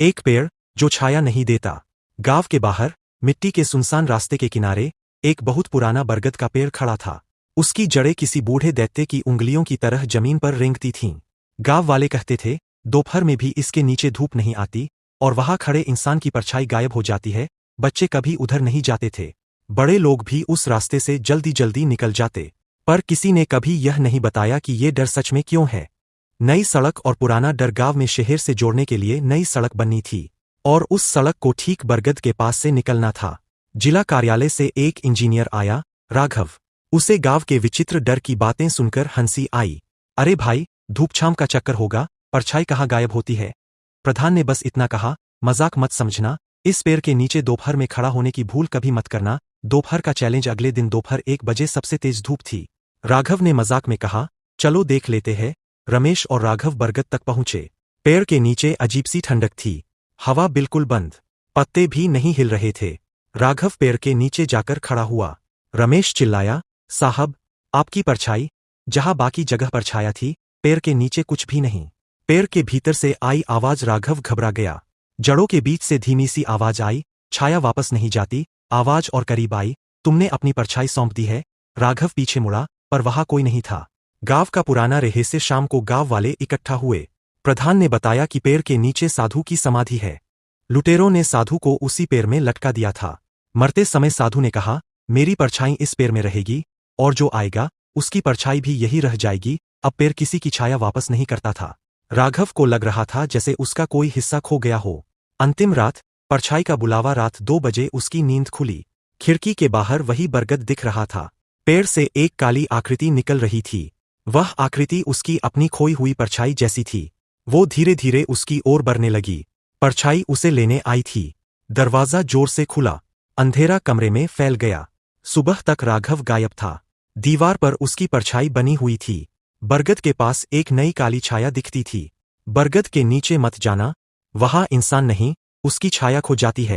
एक पेड़ जो छाया नहीं देता। गांव के बाहर मिट्टी के सुनसान रास्ते के किनारे एक बहुत पुराना बरगद का पेड़ खड़ा था। उसकी जड़ें किसी बूढ़े दैत्य की उंगलियों की तरह जमीन पर रेंगती थीं। गांव वाले कहते थे, दोपहर में भी इसके नीचे धूप नहीं आती और वहां खड़े इंसान की परछाई गायब हो जाती है। बच्चे कभी उधर नहीं जाते थे। बड़े लोग भी उस रास्ते से जल्दी जल्दी निकल जाते। पर किसी ने कभी यह नहीं बताया कि ये डर सच में क्यों है। नई सड़क और पुराना डर गांव में शहर से जोड़ने के लिए नई सड़क बननी थी और उस सड़क को ठीक बरगद के पास से निकलना था। जिला कार्यालय से एक इंजीनियर आया, राघव। उसे गांव के विचित्र डर की बातें सुनकर हंसी आई। अरे भाई, धूपछाम का चक्कर होगा, परछाई कहाँ गायब होती है। प्रधान ने बस इतना कहा, मजाक मत समझना, इस पेड़ के नीचे दोपहर में खड़ा होने की भूल कभी मत करना। दोपहर का चैलेंज अगले दिन दोपहर 1 बजे सबसे तेज धूप थी। राघव ने मजाक में कहा, चलो देख लेते हैं। रमेश और राघव बरगद तक पहुंचे। पेड़ के नीचे अजीब सी ठंडक थी। हवा बिल्कुल बंद, पत्ते भी नहीं हिल रहे थे। राघव पेड़ के नीचे जाकर खड़ा हुआ। रमेश चिल्लाया, साहब, आपकी परछाई। जहां बाकी जगह परछाया थी, पेड़ के नीचे कुछ भी नहीं। पेड़ के भीतर से आई आवाज। राघव घबरा गया। जड़ों के बीच से धीमी सी आवाज आई, छाया वापस नहीं जाती। आवाज और करीब आई, तुमने अपनी परछाई सौंप दी है। राघव पीछे मुड़ा, पर वहां कोई नहीं था। गांव का पुराना रहस्य। शाम को गांव वाले इकट्ठा हुए। प्रधान ने बताया कि पेड़ के नीचे साधु की समाधि है। लुटेरों ने साधु को उसी पेड़ में लटका दिया था। मरते समय साधु ने कहा, मेरी परछाई इस पेड़ में रहेगी और जो आएगा उसकी परछाई भी यही रह जाएगी। अब पेड़ किसी की छाया वापस नहीं करता था। राघव को लग रहा था जैसे उसका कोई हिस्सा खो गया हो। अंतिम रात, परछाई का बुलावा। रात 2 बजे उसकी नींद खुली। खिड़की के बाहर वही बरगद दिख रहा था। पेड़ से एक काली आकृति निकल रही थी। वह आकृति उसकी अपनी खोई हुई परछाई जैसी थी। वो धीरे धीरे उसकी ओर बढ़ने लगी। परछाई उसे लेने आई थी। दरवाजा जोर से खुला। अंधेरा कमरे में फैल गया। सुबह तक राघव गायब था। दीवार पर उसकी परछाई बनी हुई थी। बरगद के पास एक नई काली छाया दिखती थी। बरगद के नीचे मत जाना, वहां इंसान नहीं, उसकी छाया खो जाती है।